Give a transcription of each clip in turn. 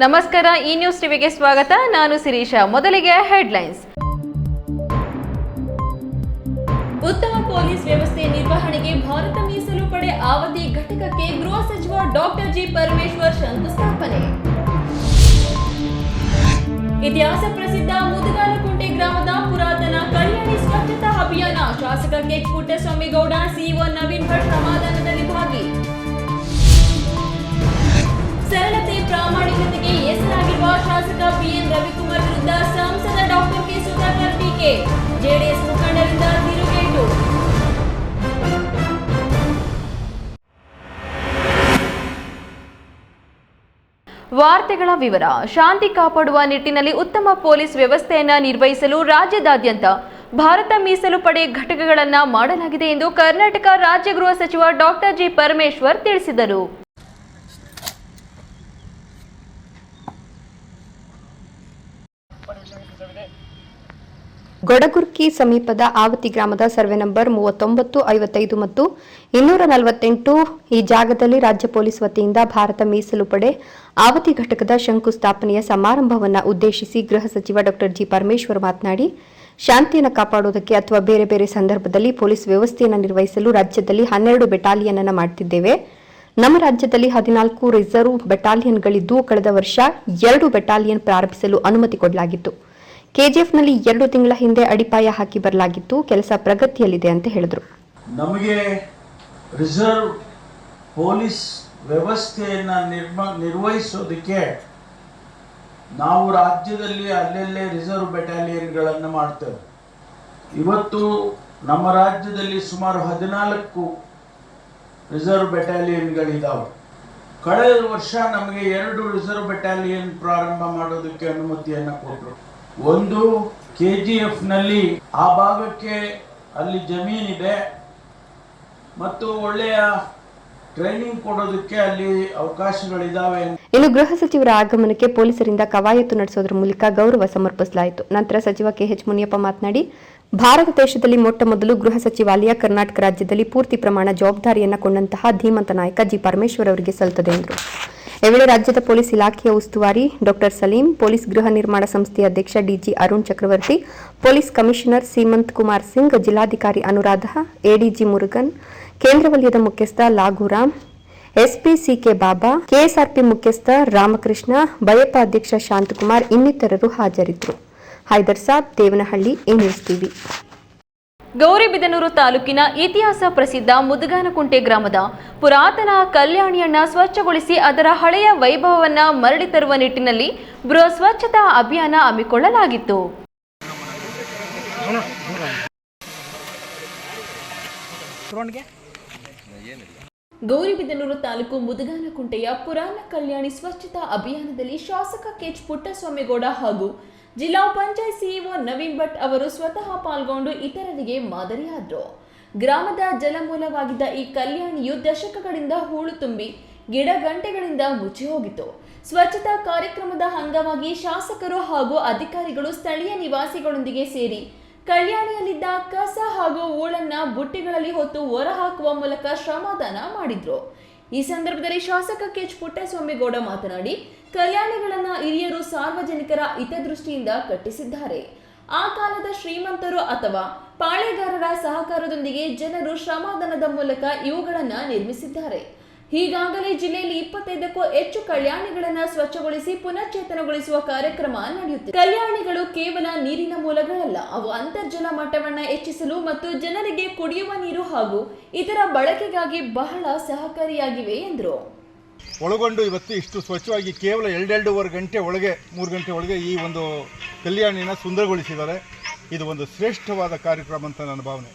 ನಮಸ್ಕಾರ, ಈ ನ್ಯೂಸ್ ಟಿವಿಗೆ ಸ್ವಾಗತ. ನಾನು ಶಿರೀಷಾ. ಮೊದಲಿಗೆ ಹೆಡ್ಲೈನ್ಸ್. ಉತ್ತಮ ಪೊಲೀಸ್ ವ್ಯವಸ್ಥೆ ನಿರ್ವಹಣೆಗೆ ಭಾರತ ಮೀಸಲು ಪಡೆ ಆವತಿ ಘಟಕಕ್ಕೆ ಗೃಹ ಸಚಿವ ಡಾಕ್ಟರ್ ಜಿ ಪರಮೇಶ್ವರ್ ಶಂಕುಸ್ಥಾಪನೆ. ಇತಿಹಾಸ ಪ್ರಸಿದ್ಧ ಮುದಗಾಲಕುಂಟೆ ಗ್ರಾಮದ ಪುರಾತನ ಕಲ್ಯಾಣಿ ಸ್ವಚ್ಛತಾ ಅಭಿಯಾನ. ಶಾಸಕ ಕೆಎಚ್ ಪುಟ್ಟಸ್ವಾಮಿಗೌಡ, ಸಿಇಒ ನವೀನ್ ಭಟ್ ಶ್ರಮದಾನದಲ್ಲಿ ಭಾಗಿ. ಸರಳತೆ ಪ್ರಾಮಾಣಿಕತೆಗೆ ಹೆಸರಾಗಿರುವ ಶಾಸಕ ಬಿಎನ್ ರವಿಕುಮಾರ್ ವಿರುದ್ಧ ಸಂಸದ ಡಾಕ್ಟರ್ ಕೆ ಸುಧಾಕರ್ ಟೀಕೆ. ಜೆಡಿಎಸ್ ಮುಖಂಡರಿಂದ ತಿರುಗೇಟು. ವಾರ್ತೆಗಳ ವಿವರ. ಶಾಂತಿ ಕಾಪಾಡುವ ನಿಟ್ಟಿನಲ್ಲಿ ಉತ್ತಮ ಪೊಲೀಸ್ ವ್ಯವಸ್ಥೆಯನ್ನು ನಿರ್ವಹಿಸಲು ರಾಜ್ಯದಾದ್ಯಂತ ಭಾರತ ಮೀಸಲು ಪಡೆ ಘಟಕಗಳನ್ನು ಮಾಡಲಾಗಿದೆ ಎಂದು ಕರ್ನಾಟಕ ರಾಜ್ಯ ಗೃಹ ಸಚಿವ ಡಾಕ್ಟರ್ ಜಿ ಪರಮೇಶ್ವರ್ ತಿಳಿಸಿದರು. ಗೊಡಗುರ್ಕಿ ಸಮೀಪದ ಆವತಿ ಗ್ರಾಮದ ಸರ್ವೆ ನಂಬರ್ 39, 55 ಮತ್ತು 248 ಈ ಜಾಗದಲ್ಲಿ ರಾಜ್ಯ ಪೊಲೀಸ್ ವತಿಯಿಂದ ಭಾರತ ಮೀಸಲು ಪಡೆ ಆವತಿ ಘಟಕದ ಶಂಕುಸ್ಥಾಪನೆಯ ಸಮಾರಂಭವನ್ನು ಉದ್ದೇಶಿಸಿ ಗೃಹ ಸಚಿವ ಡಾಕ್ಟರ್ ಜಿ ಪರಮೇಶ್ವರ್ ಮಾತನಾಡಿ, ಶಾಂತಿಯನ್ನು ಕಾಪಾಡುವುದಕ್ಕೆ ಅಥವಾ ಬೇರೆ ಬೇರೆ ಸಂದರ್ಭದಲ್ಲಿ ಪೊಲೀಸ್ ವ್ಯವಸ್ಥೆಯನ್ನು ನಿರ್ವಹಿಸಲು ರಾಜ್ಯದಲ್ಲಿ 12 ಬೆಟಾಲಿಯನ್ ಅನ್ನು ಮಾಡುತ್ತಿದ್ದೇವೆ. ನಮ್ಮ ರಾಜ್ಯದಲ್ಲಿ 14 ರಿಸರ್ವ್ ಬೆಟಾಲಿಯನ್ಗಳಿದ್ದು ಕಳೆದ ವರ್ಷ 2 ಬೆಟಾಲಿಯನ್ ಪ್ರಾರಂಭಿಸಲು ಅನುಮತಿ ಕೊಡಲಾಗಿತ್ತು. ಕೆಜಿಎಫ್ನಲ್ಲಿ 2 ತಿಂಗಳ ಹಿಂದೆ ಅಡಿಪಾಯ ಹಾಕಿ ಬರಲಾಗಿತ್ತು. ಕೆಲಸ ಪ್ರಗತಿಯಲ್ಲಿದೆ ಅಂತ ಹೇಳಿದ್ರು. ನಮಗೆ ರಿಸರ್ವ್ ಪೊಲೀಸ್ ವ್ಯವಸ್ಥೆಯನ್ನು ನಿರ್ವಹಿಸೋದಕ್ಕೆ ನಾವು ರಾಜ್ಯದಲ್ಲಿ ಅಲ್ಲೆಲ್ಲೇ ರಿಸರ್ವ್ ಬೆಟಾಲಿಯನ್ಗಳನ್ನು ಮಾಡ್ತೇವೆ. ಇವತ್ತು ನಮ್ಮ ರಾಜ್ಯದಲ್ಲಿ ಸುಮಾರು 14 ರಿಸರ್ವ್ ಬೆಟಾಲಿಯನ್ಗಳಿದ್ದಾವೆ. ಕಳೆದ ವರ್ಷ ನಮಗೆ 2 ರಿಸರ್ವ್ ಬೆಟಾಲಿಯನ್ ಪ್ರಾರಂಭ ಮಾಡೋದಕ್ಕೆ ಅನುಮತಿಯನ್ನು ಕೊಟ್ಟರು. ಒಂದು ಕೆಜಿಎಫ್ನಲ್ಲಿ ಆ ಭಾಗಕ್ಕೆ ಅಲ್ಲಿ ಜಮೀನಿದೆ ಮತ್ತು ಒಳ್ಳೆಯ ಟ್ರೈನಿಂಗ್ ಕೊಡೋದಕ್ಕೆ ಅಲ್ಲಿ ಅವಕಾಶಗಳಿದ್ದಾವೆ. ಇನ್ನು ಗೃಹ ಸಚಿವರ ಆಗಮನಕ್ಕೆ ಪೊಲೀಸರಿಂದ ಕವಾಯತು ನಡೆಸೋದ್ರ ಮೂಲಕ ಗೌರವ ಸಮರ್ಪಿಸಲಾಯಿತು. ನಂತರ ಸಚಿವ ಕೆಎಚ್ ಮುನಿಯಪ್ಪ ಮಾತನಾಡಿ, ಭಾರತ ದೇಶದಲ್ಲಿ ಮೊಟ್ಟ ಮೊದಲು ಗೃಹ ಸಚಿವಾಲಯ ಕರ್ನಾಟಕ ರಾಜ್ಯದಲ್ಲಿ ಪೂರ್ತಿ ಪ್ರಮಾಣ ಜವಾಬ್ದಾರಿಯನ್ನು ಕೊಂಡಂತಹ ಧೀಮಂತ ನಾಯಕ ಜಿ ಪರಮೇಶ್ವರ್ ಅವರಿಗೆ ಸಲ್ಲುತ್ತದೆ ಎಂದರು. ಈ ವೇಳೆ ರಾಜ್ಯದ ಪೊಲೀಸ್ ಇಲಾಖೆಯ ಉಸ್ತುವಾರಿ ಡಾಕ್ಟರ್ ಸಲೀಂ, ಪೊಲೀಸ್ ಗೃಹ ನಿರ್ಮಾಣ ಸಂಸ್ಥೆಯ ಅಧ್ಯಕ್ಷ DG Arun Chakravarthi, police commissioner Seemant Kumar Singh, ಜಿಲ್ಲಾಧಿಕಾರಿ ಅನುರಾಧ, ಎಡಿಜಿ ಮುರುಗನ್, ಕೇಂದ್ರ ವಲಯದ ಮುಖ್ಯಸ್ಥ ಲಾಘುರಾಮ್, ಎಸ್ಪಿ ಸಿಕೆ ಬಾಬಾ, ಕೆಎಸ್ಆರ್ಪಿ ಮುಖ್ಯಸ್ಥ ರಾಮಕೃಷ್ಣ, ಬಯಪ ಅಧ್ಯಕ್ಷ ಶಾಂತಕುಮಾರ್ ಇನ್ನಿತರರು ಹಾಜರಿದ್ದರು. ಹೈದರ್ ಸಾಬ್, ದೇವನಹಳ್ಳಿ, ಈ ನ್ಯೂಸ್ ಟಿವಿ. ಗೌರಿಬಿದನೂರು ತಾಲೂಕಿನ ಇತಿಹಾಸ ಪ್ರಸಿದ್ಧ ಮುದಗಾನಕುಂಟೆ ಗ್ರಾಮದ ಪುರಾತನ ಕಲ್ಯಾಣಿಯನ್ನ ಸ್ವಚ್ಛಗೊಳಿಸಿ ಅದರ ಹಳೆಯ ವೈಭವವನ್ನು ಮರಳಿ ತರುವ ನಿಟ್ಟಿನಲ್ಲಿ ಬೃಹತ್ ಸ್ವಚ್ಛತಾ ಅಭಿಯಾನ ಹಮ್ಮಿಕೊಳ್ಳಲಾಗಿತ್ತು. ಗೌರಿಬಿದನೂರು ತಾಲೂಕು ಮುದಗಾನಕುಂಟೆಯ ಪುರಾಣ ಕಲ್ಯಾಣಿ ಸ್ವಚ್ಛತಾ ಅಭಿಯಾನದಲ್ಲಿ ಶಾಸಕ ಕೆಎಚ್ ಪುಟ್ಟಸ್ವಾಮಿಗೌಡ ಹಾಗೂ ಜಿಲ್ಲಾ ಪಂಚಾಯತ್ ಸಿಇಒ ನವೀನ್ ಭಟ್ ಅವರು ಸ್ವತಃ ಪಾಲ್ಗೊಂಡು ಇತರರಿಗೆ ಮಾದರಿಯಾದರು. ಗ್ರಾಮದ ಜಲಮೂಲವಾಗಿದ್ದ ಈ ಕಲ್ಯಾಣಿಯು ದಶಕಗಳಿಂದ ಹೂಳು ತುಂಬಿ ಗಿಡ ಗಂಟೆಗಳಿಂದ ಮುಚ್ಚಿ ಹೋಗಿತ್ತು. ಸ್ವಚ್ಛತಾ ಕಾರ್ಯಕ್ರಮದ ಅಂಗವಾಗಿ ಶಾಸಕರು ಹಾಗೂ ಅಧಿಕಾರಿಗಳು ಸ್ಥಳೀಯ ನಿವಾಸಿಗಳೊಂದಿಗೆ ಸೇರಿ ಕಲ್ಯಾಣಿಯಲ್ಲಿದ್ದ ಕಸ ಹಾಗೂ ಹೂಳನ್ನ ಬುಟ್ಟಿಗಳಲ್ಲಿ ಹೊತ್ತು ಹೊರಹಾಕುವ ಮೂಲಕ ಶ್ರಮದಾನ ಮಾಡಿದ್ರು. ಈ ಸಂದರ್ಭದಲ್ಲಿ ಶಾಸಕ ಕೆಎಚ್ ಪುಟ್ಟಸ್ವಾಮಿಗೌಡ ಮಾತನಾಡಿ, ಕಲ್ಯಾಣಿಗಳನ್ನ ಹಿರಿಯರು ಸಾರ್ವಜನಿಕರ ಹಿತದೃಷ್ಟಿಯಿಂದ ಕಟ್ಟಿಸಿದ್ದಾರೆ. ಆ ಕಾಲದ ಶ್ರೀಮಂತರು ಅಥವಾ ಪಾಳೆಗಾರರ ಸಹಕಾರದೊಂದಿಗೆ ಜನರು ಶ್ರಮದಾನದ ಮೂಲಕ ಇವುಗಳನ್ನ ನಿರ್ಮಿಸಿದ್ದಾರೆ. ಈಗಾಗಲೇ ಜಿಲ್ಲೆಯಲ್ಲಿ 25ಕ್ಕೂ ಹೆಚ್ಚು ಕಲ್ಯಾಣಿಗಳನ್ನ ಸ್ವಚ್ಛಗೊಳಿಸಿ ಪುನಶ್ಚೇತನಗೊಳಿಸುವ ಕಾರ್ಯಕ್ರಮ ನಡೆಯುತ್ತಿದೆ. ಕಲ್ಯಾಣಿಗಳು ಕೇವಲ ನೀರಿನ ಮೂಲಗಳಲ್ಲ, ಅವು ಅಂತರ್ಜಲ ಮಟ್ಟವನ್ನ ಹೆಚ್ಚಿಸಲು ಮತ್ತು ಜನರಿಗೆ ಕುಡಿಯುವ ನೀರು ಹಾಗೂ ಇತರ ಬಳಕೆಗಾಗಿ ಬಹಳ ಸಹಕಾರಿಯಾಗಿವೆ ಎಂದರು. ಒಳಗೊಂಡು ಇವತ್ತು ಇಷ್ಟು ಸ್ವಚ್ಛವಾಗಿ ಕೇವಲ 2-2.5 ಗಂಟೆ ಒಳಗೆ 3 ಗಂಟೆ ಒಳಗೆ ಈ ಒಂದು ಕಲ್ಯಾಣಿನ ಸುಂದರಗೊಳಿಸಿದ್ದಾರೆ. ಇದು ಒಂದು ಶ್ರೇಷ್ಠವಾದ ಕಾರ್ಯಕ್ರಮ ಅಂತ ನನ್ನ ಭಾವನೆ.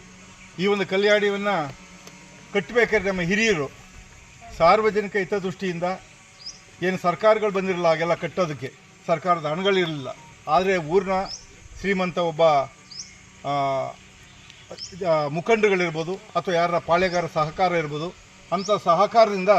ಈ ಒಂದು ಕಲ್ಯಾಣಿಯನ್ನು ಕಟ್ಟಬೇಕಾದ್ರೆ ನಮ್ಮ ಹಿರಿಯರು ಸಾರ್ವಜನಿಕ ಹಿತದೃಷ್ಟಿಯಿಂದ ಏನು ಸರ್ಕಾರಗಳು ಬಂದಿರಲಿಲ್ಲ, ಹಾಗೆಲ್ಲ ಕಟ್ಟೋದಕ್ಕೆ ಸರ್ಕಾರದ ಹಣಗಳಿರಲಿಲ್ಲ. ಆದರೆ ಊರಿನ ಶ್ರೀಮಂತ ಒಬ್ಬ ಮುಖಂಡರುಗಳಿರ್ಬೋದು ಅಥವಾ ಯಾರ ಪಾಳೆಗಾರ ಸಹಕಾರ ಇರ್ಬೋದು, ಅಂಥ ಸಹಕಾರದಿಂದ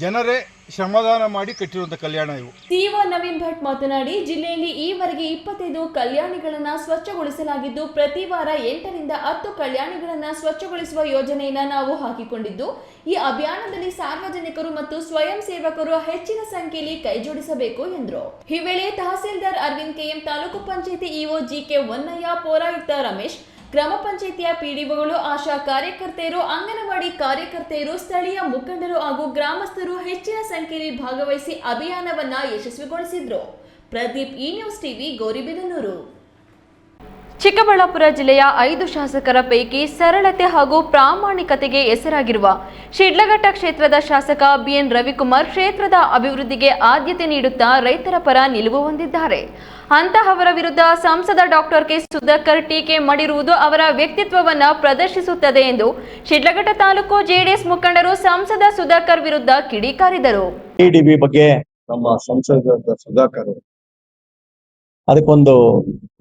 ಜನರೇ ಶ್ರಮದಾನ ಮಾಡಿ ಕಟ್ಟಿರುವಂಥ ಕಲ್ಯಾಣ ಇವು. ಸಿಇಒ ನವೀನ್ ಭಟ್ ಮಾತನಾಡಿ, ಜಿಲ್ಲೆಯಲ್ಲಿ ಈವರೆಗೆ 25 ಕಲ್ಯಾಣಿಗಳನ್ನು ಸ್ವಚ್ಛಗೊಳಿಸಲಾಗಿದ್ದು, ಪ್ರತಿ ವಾರ 8 ರಿಂದ 10 ಕಲ್ಯಾಣಿಗಳನ್ನು ಸ್ವಚ್ಛಗೊಳಿಸುವ ಯೋಜನೆಯನ್ನು ನಾವು ಹಾಕಿಕೊಂಡಿದ್ದು, ಈ ಅಭಿಯಾನದಲ್ಲಿ ಸಾರ್ವಜನಿಕರು ಮತ್ತು ಸ್ವಯಂ ಸೇವಕರು ಹೆಚ್ಚಿನ ಸಂಖ್ಯೆಯಲ್ಲಿ ಕೈಜೋಡಿಸಬೇಕು ಎಂದರು. ಈ ವೇಳೆ tahsildar Arvind KM, taluk panchayat EO GK Honnaiah, ಪೌರಾಯುಕ್ತ ರಮೇಶ್, ಗ್ರಾಮ ಪಂಚಾಯಿತಿಯ ಪಿಡಿಒಗಳು, ಆಶಾ ಕಾರ್ಯಕರ್ತೆಯರು, ಅಂಗನವಾಡಿ ಕಾರ್ಯಕರ್ತೆಯರು, ಸ್ಥಳೀಯ ಮುಖಂಡರು ಹಾಗೂ ಗ್ರಾಮಸ್ಥರು ಹೆಚ್ಚಿನ ಸಂಖ್ಯೆಯಲ್ಲಿ ಭಾಗವಹಿಸಿ ಅಭಿಯಾನವನ್ನ ಯಶಸ್ವಿಗೊಳಿಸಿದ್ರು. ಪ್ರದೀಪ್, ಈ ನ್ಯೂಸ್ ಟಿವಿ, ಗೌರಿಬಿದನೂರು. ಚಿಕ್ಕಬಳ್ಳಾಪುರ ಜಿಲ್ಲೆಯ 5 ಶಾಸಕರ ಪೈಕಿ ಸರಳತೆ ಹಾಗೂ ಪ್ರಾಮಾಣಿಕತೆಗೆ ಹೆಸರಾಗಿರುವ ಶಿಡ್ಲಘಟ್ಟ ಕ್ಷೇತ್ರದ ಶಾಸಕ ಬಿಎನ್ ರವಿಕುಮಾರ್ ಕ್ಷೇತ್ರದ ಅಭಿವೃದ್ಧಿಗೆ ಆದ್ಯತೆ ನೀಡುತ್ತಾ ರೈತರ ಪರ ನಿಲುವು ಹೊಂದಿದ್ದಾರೆ. ಅಂತಹವರ ವಿರುದ್ಧ ಸಂಸದ ಡಾಕ್ಟರ್ ಕೆ ಸುಧಾಕರ್ ಟೀಕೆ ಮಾಡಿರುವುದು ಅವರ ವ್ಯಕ್ತಿತ್ವವನ್ನು ಪ್ರದರ್ಶಿಸುತ್ತದೆ ಎಂದು ಶಿಡ್ಲಘಟ್ಟ ತಾಲೂಕು ಜೆಡಿಎಸ್ ಮುಖಂಡರು ಸಂಸದ ಸುಧಾಕರ್ ವಿರುದ್ಧ ಕಿಡಿಕಾರಿದರು. ಟಿಡಿಬಿ ಬಗ್ಗೆ ನಮ್ಮ ಸಂಸದ ಸುಧಾಕರ್ ಅದಕ್ಕೊಂದು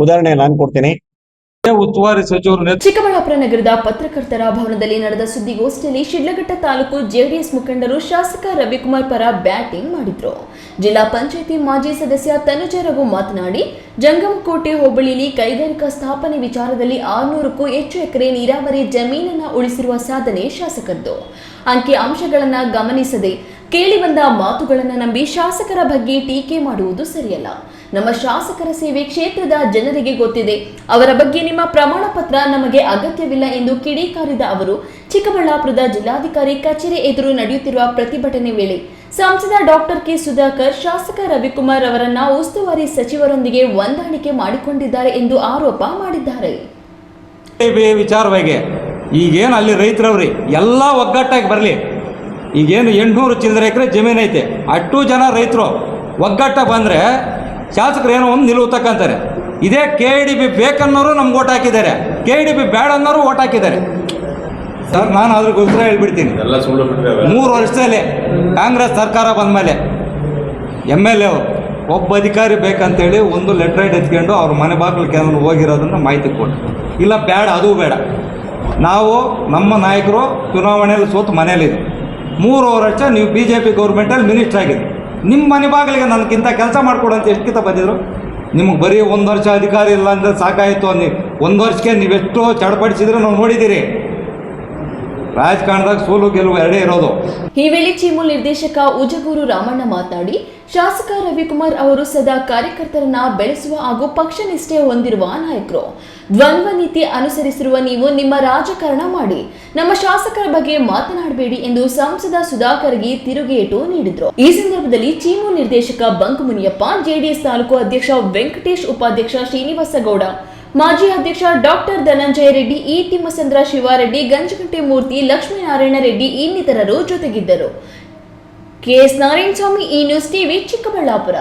ಉದಾಹರಣೆ ನಾನು ಕೊಡ್ತೀನಿ. ಉಸ್ತುವಾರಿ ಸಚಿವರು ಚಿಕ್ಕಬಳ್ಳಾಪುರ ನಗರದ ಪತ್ರಕರ್ತರ ಭವನದಲ್ಲಿ ನಡೆದ ಸುದ್ದಿಗೋಷ್ಠಿಯಲ್ಲಿ ಶಿಡ್ಲಘಟ್ಟ ತಾಲೂಕು ಜೆಡಿಎಸ್ ಮುಖಂಡರು ಶಾಸಕ ರವಿಕುಮಾರ್ ಪರ ಬ್ಯಾಟಿಂಗ್ ಮಾಡಿದ್ರು. ಜಿಲ್ಲಾ ಪಂಚಾಯಿತಿ ಮಾಜಿ ಸದಸ್ಯ ತನುಜ ರಘು ಮಾತನಾಡಿ, ಜಂಗಮಕೋಟೆ ಹೋಬಳಿಯಲ್ಲಿ ಕೈಗಾರಿಕಾ ಸ್ಥಾಪನೆ ವಿಚಾರದಲ್ಲಿ 600ಕ್ಕೂ ಹೆಚ್ಚು ಎಕರೆ ನೀರಾವರಿ ಜಮೀನನ್ನು ಉಳಿಸಿರುವ ಸಾಧನೆ ಶಾಸಕದ್ದು. ಅಂಕಿ ಅಂಶಗಳನ್ನು ಗಮನಿಸದೆ ಕೇಳಿ ಬಂದ ಮಾತುಗಳನ್ನು ನಂಬಿ ಶಾಸಕರ ಬಗ್ಗೆ ಟೀಕೆ ಮಾಡುವುದು ಸರಿಯಲ್ಲ. ನಮ್ಮ ಶಾಸಕರ ಸೇವೆ ಕ್ಷೇತ್ರದ ಜನರಿಗೆ ಗೊತ್ತಿದೆ. ಅವರ ಬಗ್ಗೆ ನಿಮ್ಮ ಪ್ರಮಾಣ ಪತ್ರ ನಮಗೆ ಅಗತ್ಯವಿಲ್ಲ ಎಂದು ಕಿಡಿಕಾರಿದ ಅವರು, ಚಿಕ್ಕಬಳ್ಳಾಪುರದ ಜಿಲ್ಲಾಧಿಕಾರಿ ಕಚೇರಿ ಎದುರು ನಡೆಯುತ್ತಿರುವ ಪ್ರತಿಭಟನೆ ವೇಳೆ ಸಂಸದ ಡಾಕ್ಟರ್ ಕೆ ಸುಧಾಕರ್ ಶಾಸಕ ರವಿಕುಮಾರ್ ಅವರನ್ನ ಉಸ್ತುವಾರಿ ಸಚಿವರೊಂದಿಗೆ ಹೊಂದಾಣಿಕೆ ಮಾಡಿಕೊಂಡಿದ್ದಾರೆ ಎಂದು ಆರೋಪ ಮಾಡಿದ್ದಾರೆ. ವಿಚಾರವಾಗಿ ಈಗೇನು ಅಲ್ಲಿ ರೈತರವ್ರಿ ಎಲ್ಲ ಒಗ್ಗಟ್ಟಾಗಿ ಬರಲಿ. ಈಗೇನು 800 ಚಿಲ್ಲರೆ ಎಕರೆ ಜಮೀನು ಐತೆ, ಅಷ್ಟು ಜನ ರೈತರು ಒಗ್ಗಟ್ಟಾಗಿ ಬಂದರೆ ಶಾಸಕರು ಏನೋ ಒಂದು ನಿಲುವು ತಕ್ಕಂತಾರೆ. ಇದೇ KDB ಬೇಕನ್ನೋರು ನಮ್ಗೆ ಓಟ್ ಹಾಕಿದ್ದಾರೆ, KDB ಬೇಡ ಅನ್ನೋರು ಓಟ್ ಹಾಕಿದ್ದಾರೆ. ಸರ್, ನಾನು ಅದ್ರಗೋಸ್ಕರ ಹೇಳ್ಬಿಡ್ತೀನಿ, 3 ವರ್ಷದಲ್ಲಿ ಕಾಂಗ್ರೆಸ್ ಸರ್ಕಾರ ಬಂದ ಮೇಲೆ MLA ಅವರು ಒಬ್ಬ ಅಧಿಕಾರಿ ಬೇಕಂತೇಳಿ ಒಂದು ಲೆಟರ್ ಹೆಡ್ ಎತ್ಕೊಂಡು ಅವ್ರ ಮನೆ ಬಾಗಿಲಿಗೆ ಏನಾದ್ರು ಹೋಗಿರೋದನ್ನು ಮಾಹಿತಿ ಕೊಟ್ಟು, ಇಲ್ಲ ಬೇಡ ಅದು ಬೇಡ, ನಾವು ನಮ್ಮ ನಾಯಕರು ಚುನಾವಣೆಯಲ್ಲಿ ಸೋತು ಮನೇಲಿದೆ, 3 ವರ್ಷ ನೀವು BJP ಗೌರ್ಮೆಂಟಲ್ಲಿ ಮಿನಿಸ್ಟರ್ ಆಗಿದೆ, ನಿಮ್ಮ ಮನೆ ಬಾಗಿಲಿಗೆ ನನಗಿಂತ ಕೆಲಸ ಮಾಡಿಕೊಡು ಅಂತ ಎಷ್ಟಕ್ಕಿಂತ ಬಂದಿದ್ರು. ನಿಮಗೆ ಬರೀ 1 ವರ್ಷ ಅಧಿಕಾರಿ ಇಲ್ಲ ಅಂದರೆ ಸಾಕಾಯಿತು. ನೀವು 1 ವರ್ಷಕ್ಕೆ ನೀವೆಷ್ಟು ಚಡಪಡಿಸಿದ್ರು ನಾವು ನೋಡಿದ್ದೀರಿ. ರಾಜಕಾರಣದಾಗ ಸೋಲು ಗೆಲುವು ಎರಡೇ ಇರೋದು. ಈ ವೇಳೆ ಚೀಮೂಲ್ ನಿರ್ದೇಶಕ ಉಜಗೂರು ರಾಮಣ್ಣ ಮಾತನಾಡಿ, ಶಾಸಕ ರವಿಕುಮಾರ್ ಅವರು ಸದಾ ಕಾರ್ಯಕರ್ತರನ್ನ ಬೆಳೆಸುವ ಹಾಗೂ ಪಕ್ಷ ನಿಷ್ಠೆ ಹೊಂದಿರುವ ನಾಯಕರು. ದ್ವಂದ್ವ ನೀತಿ ಅನುಸರಿಸಿರುವ ನೀವು ನಿಮ್ಮ ರಾಜಕಾರಣ ಮಾಡಿ, ನಮ್ಮ ಶಾಸಕರ ಬಗ್ಗೆ ಮಾತನಾಡಬೇಡಿ ಎಂದು ಸಂಸದ ಸುಧಾಕರ್ಗೆ ತಿರುಗೇಟು ನೀಡಿದ್ರು. ಈ ಸಂದರ್ಭದಲ್ಲಿ ಚೀಮೂಲ್ ನಿರ್ದೇಶಕ ಬಂಕ್ ಮುನಿಯಪ್ಪ, ಜೆಡಿಎಸ್ ತಾಲೂಕು ಅಧ್ಯಕ್ಷ ವೆಂಕಟೇಶ್, ಉಪಾಧ್ಯಕ್ಷ ಶ್ರೀನಿವಾಸ ಗೌಡ, ಮಾಜಿ ಅಧ್ಯಕ್ಷ ಡಾಕ್ಟರ್ ಧನಂಜಯ ರೆಡ್ಡಿ, ಇ ತಿಮ್ಮಸಂದ್ರ, ಶಿವಾರೆಡ್ಡಿ, ಗಂಜಗಂಟೆ ಮೂರ್ತಿ, ಲಕ್ಷ್ಮೀನಾರಾಯಣ ರೆಡ್ಡಿ ಇನ್ನಿತರರು ಜೊತೆಗಿದ್ದರು. KS ನಾರಾಯಣ ಸ್ವಾಮಿ, ಈ ನ್ಯೂಸ್ ಟಿವಿ, ಚಿಕ್ಕಬಳ್ಳಾಪುರ.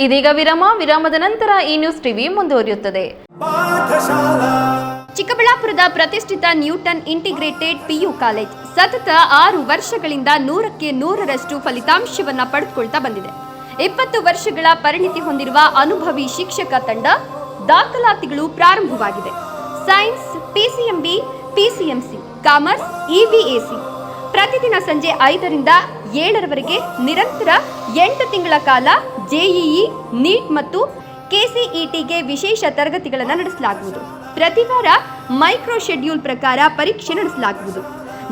ಇದೀಗ ವಿರಾಮದ ನಂತರ ಈ ನ್ಯೂಸ್ ಟಿವಿ ಮುಂದುವರಿಯುತ್ತದೆ. ಚಿಕ್ಕಬಳ್ಳಾಪುರದ ಪ್ರತಿಷ್ಠಿತ ನ್ಯೂಟನ್ ಇಂಟಿಗ್ರೇಟೆಡ್ PU ಕಾಲೇಜ್ ಸತತ 6 ವರ್ಷಗಳಿಂದ 100ಕ್ಕೆ 100ರಷ್ಟು ಫಲಿತಾಂಶವನ್ನ ಪಡೆದುಕೊಳ್ತಾ ಬಂದಿದೆ. 20 ವರ್ಷಗಳ ಪರಿಣಿತಿ ಹೊಂದಿರುವ ಅನುಭವಿ ಶಿಕ್ಷಕ ತಂಡ, ದಾಖಲಾತಿಗಳು ಪ್ರಾರಂಭವಾಗಿದೆ. Science, PCMB, PCMC, commerce, EVAC ಪ್ರತಿದಿನ ಸಂಜೆ 5 ರಿಂದ 7ರವರೆಗೆ ನಿರಂತರ 8 ತಿಂಗಳ ಕಾಲ JEE, ನೀಟ್ ಮತ್ತು KCETಗೆ ವಿಶೇಷ ತರಗತಿಗಳನ್ನು ನಡೆಸಲಾಗುವುದು. ಪ್ರತಿ ವಾರ ಮೈಕ್ರೋ ಶೆಡ್ಯೂಲ್ ಪ್ರಕಾರ ಪರೀಕ್ಷೆ ನಡೆಸಲಾಗುವುದು.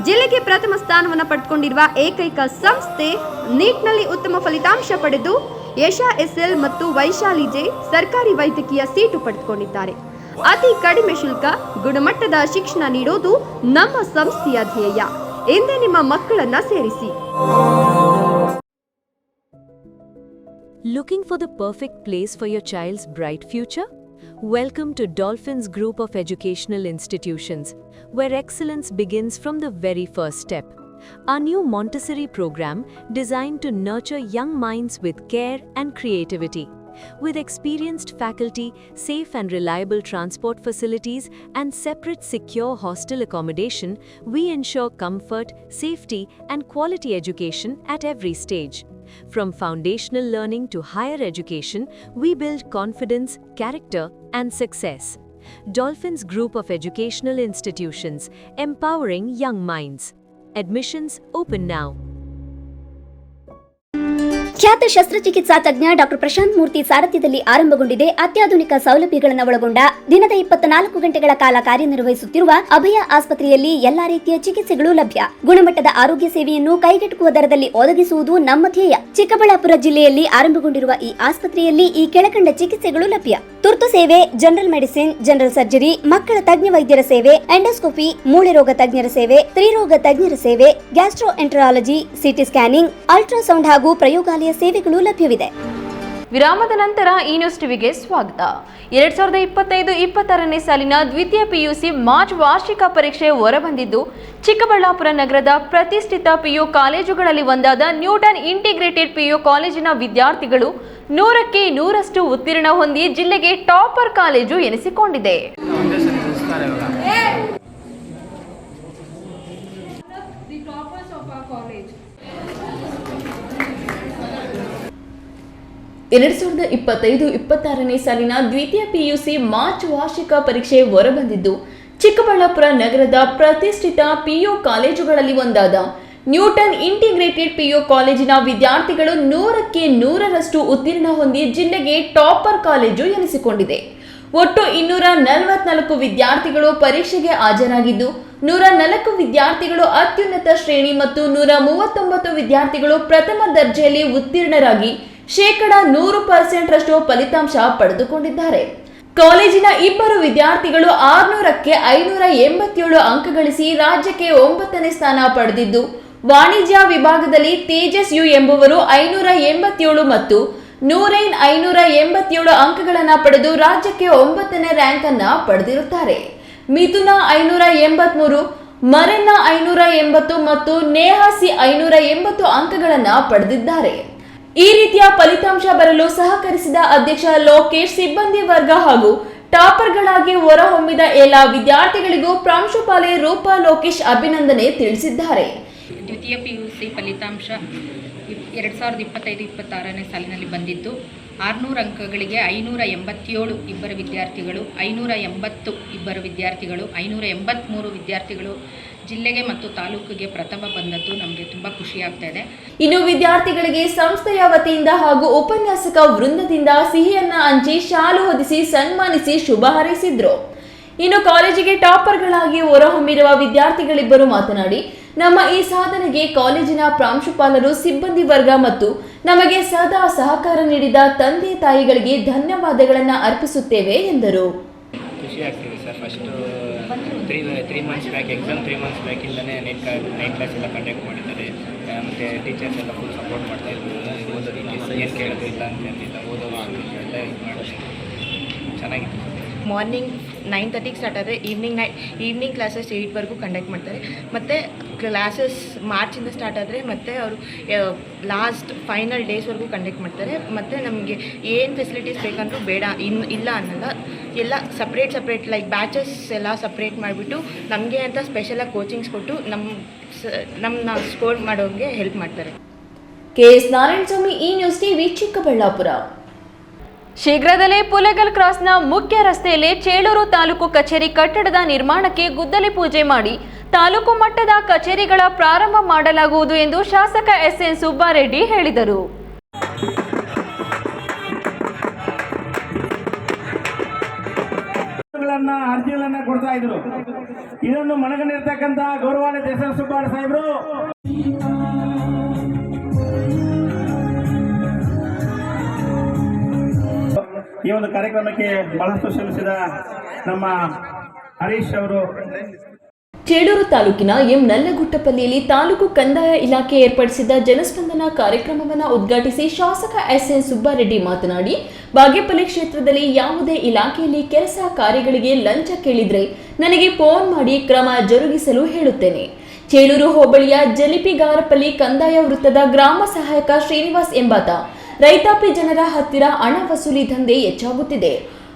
ಜಿಲ್ಲೆಗೆ ಪ್ರಥಮ ಸ್ಥಾನವನ್ನು ಪಡೆದುಕೊಂಡಿರುವ ಏಕೈಕ ಸಂಸ್ಥೆ, ನೀಟ್ನಲ್ಲಿ ಉತ್ತಮ ಫಲಿತಾಂಶ ಪಡೆದು ಯಶಾ SL ಮತ್ತು ವೈಶಾಲಿ J ಸರ್ಕಾರಿ ವೈದ್ಯಕೀಯ ಸೀಟು ಪಡೆದುಕೊಂಡಿದ್ದಾರೆ. ಅತಿ ಕಡಿಮೆ ಶುಲ್ಕ, ಗುಣಮಟ್ಟದ ಶಿಕ್ಷಣ ನೀಡೋದು ನಮ್ಮ ಸಂಸ್ಥೆಯ ಧ್ಯೇಯ. ಎಂದೇ ನಿಮ್ಮ ಮಕ್ಕಳನ್ನ ಸೇರಿಸಿ. Looking for the perfect place for your child's bright future? Welcome to Dolphins Group of Educational Institutions, where excellence begins from the very first step. Our new Montessori program designed to nurture young minds with care and creativity. With experienced faculty, safe and reliable transport facilities, and separate secure hostel accommodation, we ensure comfort, safety, and quality education at every stage. From foundational learning to higher education, we build confidence, character, and success. Dolphins Group of Educational Institutions, empowering young minds. Admissions open now. ಖ್ಯಾತ ಶಸ್ತ್ರಚಿಕಿತ್ಸಾ ತಜ್ಞ doctor Prashant ಮೂರ್ತಿ ಸಾರಥ್ಯದಲ್ಲಿ ಆರಂಭಗೊಂಡಿದೆ ಅತ್ಯಾಧುನಿಕ ಸೌಲಭ್ಯಗಳನ್ನು ಒಳಗೊಂಡ ದಿನದ 24 ಗಂಟೆಗಳ ಕಾಲ ಕಾರ್ಯನಿರ್ವಹಿಸುತ್ತಿರುವ ಅಭಯ ಆಸ್ಪತ್ರೆಯಲ್ಲಿ ಎಲ್ಲಾ ರೀತಿಯ ಚಿಕಿತ್ಸೆಗಳು ಲಭ್ಯ. ಗುಣಮಟ್ಟದ ಆರೋಗ್ಯ ಸೇವೆಯನ್ನು ಕೈಗೆಟುಕುವ ದರದಲ್ಲಿ ಒದಗಿಸುವುದು ನಮ್ಮ ಧ್ಯೇಯ. ಚಿಕ್ಕಬಳ್ಳಾಪುರ ಜಿಲ್ಲೆಯಲ್ಲಿ ಆರಂಭಗೊಂಡಿರುವ ಈ ಆಸ್ಪತ್ರೆಯಲ್ಲಿ ಈ ಕೆಳಕಂಡ ಚಿಕಿತ್ಸೆಗಳು ಲಭ್ಯ: ತುರ್ತು ಸೇವೆ, ಜನರಲ್ ಮೆಡಿಸಿನ್, ಜನರಲ್ ಸರ್ಜರಿ, ಮಕ್ಕಳ ತಜ್ಞ ವೈದ್ಯರ ಸೇವೆ, ಎಂಡೋಸ್ಕೋಪಿ, ಮೂಳೆ ರೋಗ ತಜ್ಞರ ಸೇವೆ, ಸ್ತ್ರೀರೋಗ ತಜ್ಞರ ಸೇವೆ, gastro enterology, CT scanning, ultrasound ಹಾಗೂ ಪ್ರಯೋಗಾಲಯ ಸೇವೆಗಳು ಲಭ್ಯವಿದೆ. ವಿರಾಮದ ನಂತರ ಈ ನ್ಯೂಸ್ ಟಿವಿಗೆ ಸ್ವಾಗತ. 2025-26ನೇ ಸಾಲಿನ ದ್ವಿತೀಯ ಪಿಯುಸಿ ಮಾರ್ಚ್ ವಾರ್ಷಿಕ ಪರೀಕ್ಷೆ ಹೊರಬಂದಿದ್ದು, ಚಿಕ್ಕಬಳ್ಳಾಪುರ ನಗರದ ಪ್ರತಿಷ್ಠಿತ ಪಿಯು ಕಾಲೇಜುಗಳಲ್ಲಿ ಒಂದಾದ ನ್ಯೂಟನ್ ಇಂಟಿಗ್ರೇಟೆಡ್ ಪಿಯು ಕಾಲೇಜಿನ ವಿದ್ಯಾರ್ಥಿಗಳು 100ಕ್ಕೆ 100ರಷ್ಟು ಉತ್ತೀರ್ಣ ಹೊಂದಿ ಜಿಲ್ಲೆಗೆ ಟಾಪರ್ ಕಾಲೇಜು ಎನಿಸಿಕೊಂಡಿದೆ. ಎರಡ್ 2025-26ನೇ ಸಾಲಿನ ದ್ವಿತೀಯ ಪಿಯುಸಿ ಮಾರ್ಚ್ ವಾರ್ಷಿಕ ಪರೀಕ್ಷೆ ಹೊರಬಂದಿದ್ದು, ಚಿಕ್ಕಬಳ್ಳಾಪುರ ನಗರದ ಪ್ರತಿಷ್ಠಿತ ಪಿಯು ಕಾಲೇಜುಗಳಲ್ಲಿ ಒಂದಾದ ನ್ಯೂಟನ್ ಇಂಟಿಗ್ರೇಟೆಡ್ ಪಿಯು ಕಾಲೇಜಿನ ವಿದ್ಯಾರ್ಥಿಗಳು 100ಕ್ಕೆ 100ರಷ್ಟು ಉತ್ತೀರ್ಣ ಹೊಂದಿ ಜಿಲ್ಲೆಗೆ ಟಾಪರ್ ಕಾಲೇಜು ಎನಿಸಿಕೊಂಡಿದೆ. ಒಟ್ಟು 244 ವಿದ್ಯಾರ್ಥಿಗಳು ಪರೀಕ್ಷೆಗೆ ಹಾಜರಾಗಿದ್ದು, 104 ವಿದ್ಯಾರ್ಥಿಗಳು ಅತ್ಯುನ್ನತ ಶ್ರೇಣಿ ಮತ್ತು 139 ವಿದ್ಯಾರ್ಥಿಗಳು ಪ್ರಥಮ ದರ್ಜೆಯಲ್ಲಿ ಉತ್ತೀರ್ಣರಾಗಿ 100% ಫಲಿತಾಂಶ ಪಡೆದುಕೊಂಡಿದ್ದಾರೆ. ಕಾಲೇಜಿನ ಇಬ್ಬರು ವಿದ್ಯಾರ್ಥಿಗಳು 600ಕ್ಕೆ 587 ಅಂಕ ಗಳಿಸಿ ರಾಜ್ಯಕ್ಕೆ 9ನೇ ಸ್ಥಾನ ಪಡೆದಿದ್ದು, ವಾಣಿಜ್ಯ ವಿಭಾಗದಲ್ಲಿ ತೇಜಸ್ ಯು ಎಂಬುವರು 587 ಮತ್ತು ನೂರೈನ್ 587 ಅಂಕಗಳನ್ನು ಪಡೆದು ರಾಜ್ಯಕ್ಕೆ 9ನೇ ರ್ಯಾಂಕ್ ಅನ್ನ ಪಡೆದಿರುತ್ತಾರೆ. ಮಿಥುನ 583, ಮರೆನ್ನ 580 ಮತ್ತು ನೇಹಾಸಿ 580 ಅಂಕಗಳನ್ನು ಪಡೆದಿದ್ದಾರೆ. ಈ ರೀತಿಯ ಫಲಿತಾಂಶ ಬರಲು ಸಹಕರಿಸಿದ ಅಧ್ಯಕ್ಷ ಲೋಕೇಶ್, ಸಿಬ್ಬಂದಿ ವರ್ಗ ಹಾಗೂ ಟಾಪರ್ಗಳಾಗಿ ಹೊರಹೊಮ್ಮಿದ ಎಲ್ಲ ವಿದ್ಯಾರ್ಥಿಗಳಿಗೂ ಪ್ರಾಂಶುಪಾಲೆ ರೂಪಾ ಲೋಕೇಶ್ ಅಭಿನಂದನೆ ತಿಳಿಸಿದ್ದಾರೆ. ದ್ವಿತೀಯ ಪಿಯುಸಿ ಫಲಿತಾಂಶ 2025-26ನೇ ಸಾಲಿನಲ್ಲಿ ಬಂದಿದ್ದು, 600 ಅಂಕಗಳಿಗೆ 587 ಇಬ್ಬರು ವಿದ್ಯಾರ್ಥಿಗಳು, 580 ಇಬ್ಬರು ವಿದ್ಯಾರ್ಥಿಗಳು, 583 ವಿದ್ಯಾರ್ಥಿಗಳು ಜಿಲ್ಲೆಗೆ ಮತ್ತು ತಾಲೂಕಿಗೆ ಪ್ರಥಮ ಬಂದದ್ದು ನಮಗೆ ತುಂಬ ಖುಷಿಯಾಗ್ತಾ ಇದೆ. ಇನ್ನು ವಿದ್ಯಾರ್ಥಿಗಳಿಗೆ ಸಂಸ್ಥೆಯ ವತಿಯಿಂದ ಹಾಗೂ ಉಪನ್ಯಾಸಕ ವೃಂದದಿಂದ ಸಿಹಿಯನ್ನ ಹಂಚಿ ಶಾಲು ಹೊದಿಸಿ ಸನ್ಮಾನಿಸಿ ಶುಭ ಹಾರೈಸಿದ್ರು. ಇನ್ನು ಕಾಲೇಜಿಗೆ ಟಾಪರ್ಗಳಾಗಿ ಹೊರಹೊಮ್ಮಿರುವ ವಿದ್ಯಾರ್ಥಿಗಳಿಬ್ಬರು ಮಾತನಾಡಿ, ನಮ್ಮ ಈ ಸಾಧನೆಗೆ ಕಾಲೇಜಿನ ಪ್ರಾಂಶುಪಾಲರು, ಸಿಬ್ಬಂದಿ ವರ್ಗ ಮತ್ತು ನಮಗೆ ಸದಾ ಸಹಕಾರ ನೀಡಿದ ತಂದೆ ತಾಯಿಗಳಿಗೆ ಧನ್ಯವಾದಗಳನ್ನು ಅರ್ಪಿಸುತ್ತೇವೆ ಎಂದರು. ಖುಷಿ ಆಗ್ತಿದೆ sir. First 3 months back exam 3 months ಬ್ಯಾಕಿಂದನೇ ನೈಟ್ ಕ್ಲಾಸ್ ಎಲ್ಲ ಕಂಡಕ್ಟ್ ಮಾಡಿದ್ದಾರೆ. ಮತ್ತು ಟೀಚರ್ಸ್ ಎಲ್ಲ ಫುಲ್ ಸಪೋರ್ಟ್ ಮಾಡ್ತಾಯಿದ್ರು. ಓದೋದಕ್ಕೆ ಏನು ಕೇಳೋದು ಇಲ್ಲ ಅಂತಂದಿಲ್ಲ, ಓದೋ ಎಲ್ಲ ಇದು ಮಾಡೋದು ಚೆನ್ನಾಗಿತ್ತು. ಮಾರ್ನಿಂಗ್ 9:30ಗೆ ಸ್ಟಾರ್ಟ್ ಆದರೆ ಈವ್ನಿಂಗ್ ಕ್ಲಾಸಸ್ 8ವರೆಗೂ ಕಂಡಕ್ಟ್ ಮಾಡ್ತಾರೆ. ಮತ್ತು ಕ್ಲಾಸಸ್ ಮಾರ್ಚಿಂದ ಸ್ಟಾರ್ಟ್ ಆದರೆ ಮತ್ತು ಅವರು ಲಾಸ್ಟ್ ಫೈನಲ್ ಡೇಸ್ವರೆಗೂ ಕಂಡಕ್ಟ್ ಮಾಡ್ತಾರೆ. ಮತ್ತು ನಮಗೆ ಏನು ಫೆಸಿಲಿಟೀಸ್ ಬೇಕಂದ್ರೂ ಬೇಡ ಇಲ್ಲ ಅನ್ನಲ್ಲ, ಎಲ್ಲ ಸಪ್ರೇಟ್ ಲೈಕ್ ಬ್ಯಾಚಸ್ ಎಲ್ಲ ಸಪ್ರೇಟ್ ಮಾಡಿಬಿಟ್ಟು ನಮಗೆ ಅಂತ ಸ್ಪೆಷಲಾಗಿ ಕೋಚಿಂಗ್ಸ್ ಕೊಟ್ಟು ನಮ್ಮನ್ನ ಸ್ಕೋರ್ ಮಾಡೋರಿಗೆ ಹೆಲ್ಪ್ ಮಾಡ್ತಾರೆ. KS ನಾರಾಯಣಸ್ವಾಮಿ, ಈ ನ್ಯೂಸ್ ಟಿವಿ, ಚಿಕ್ಕಬಳ್ಳಾಪುರ. ಶೀಘ್ರದಲ್ಲೇ ಪುಲಗಲ್ ಕ್ರಾಸ್ನ ಮುಖ್ಯ ರಸ್ತೆಯಲ್ಲಿ ಚೇಳೂರು ತಾಲೂಕು ಕಚೇರಿ ಕಟ್ಟಡದ ನಿರ್ಮಾಣಕ್ಕೆ ಗುದ್ದಲಿ ಪೂಜೆ ಮಾಡಿ ತಾಲೂಕು ಮಟ್ಟದ ಕಚೇರಿಗಳ ಪ್ರಾರಂಭ ಮಾಡಲಾಗುವುದು ಎಂದು ಶಾಸಕ SN ಸುಬ್ಬಾರೆಡ್ಡಿ ಹೇಳಿದರು. ಅರ್ಜಿಗಳನ್ನ ಕೊಡ್ತಾ ಇದ್ರು. ಇದನ್ನು ಮನಗಂಡಿರ್ತಕ್ಕಂಥ ಗೌರವಾನ್ವಿತ SN ಸುಬ್ಬಾರೆಡ್ಡಿ ಸಾಹೇಬರು ಈ ಒಂದು ಕಾರ್ಯಕ್ರಮಕ್ಕೆ ಬಹಳಷ್ಟು ಶ್ರಮಿಸಿದ ನಮ್ಮ ಹರೀಶ್ ಅವರು. ಚೇಳೂರು ತಾಲೂಕಿನ ಎಂ ನಲ್ಲಗುಟ್ಟಪಲ್ಲಿಯಲ್ಲಿ ತಾಲೂಕು ಕಂದಾಯ ಇಲಾಖೆ ಏರ್ಪಡಿಸಿದ್ದ ಜನಸ್ಪಂದನ ಕಾರ್ಯಕ್ರಮವನ್ನು ಉದ್ಘಾಟಿಸಿ ಶಾಸಕ SN ಸುಬ್ಬಾರೆಡ್ಡಿ ಮಾತನಾಡಿ, ಬಾಗೇಪಲ್ಲಿ ಕ್ಷೇತ್ರದಲ್ಲಿ ಯಾವುದೇ ಇಲಾಖೆಯಲ್ಲಿ ಕೆಲಸ ಕಾರ್ಯಗಳಿಗೆ ಲಂಚ ಕೇಳಿದ್ರೆ ನನಗೆ ಫೋನ್ ಮಾಡಿ ಕ್ರಮ ಜರುಗಿಸಲು ಹೇಳುತ್ತೇನೆ. ಚೇಳೂರು ಹೋಬಳಿಯ ಜಲಿಪಿಗಾರಪಲ್ಲಿ ಕಂದಾಯ ವೃತ್ತದ ಗ್ರಾಮ ಸಹಾಯಕ ಶ್ರೀನಿವಾಸ್ ಎಂಬಾತ ರೈತಾಪಿ ಜನರ ಹತ್ತಿರ ಹಣ ವಸೂಲಿ ದಂಧೆ ಹೆಚ್ಚಾಗುತ್ತಿದೆ.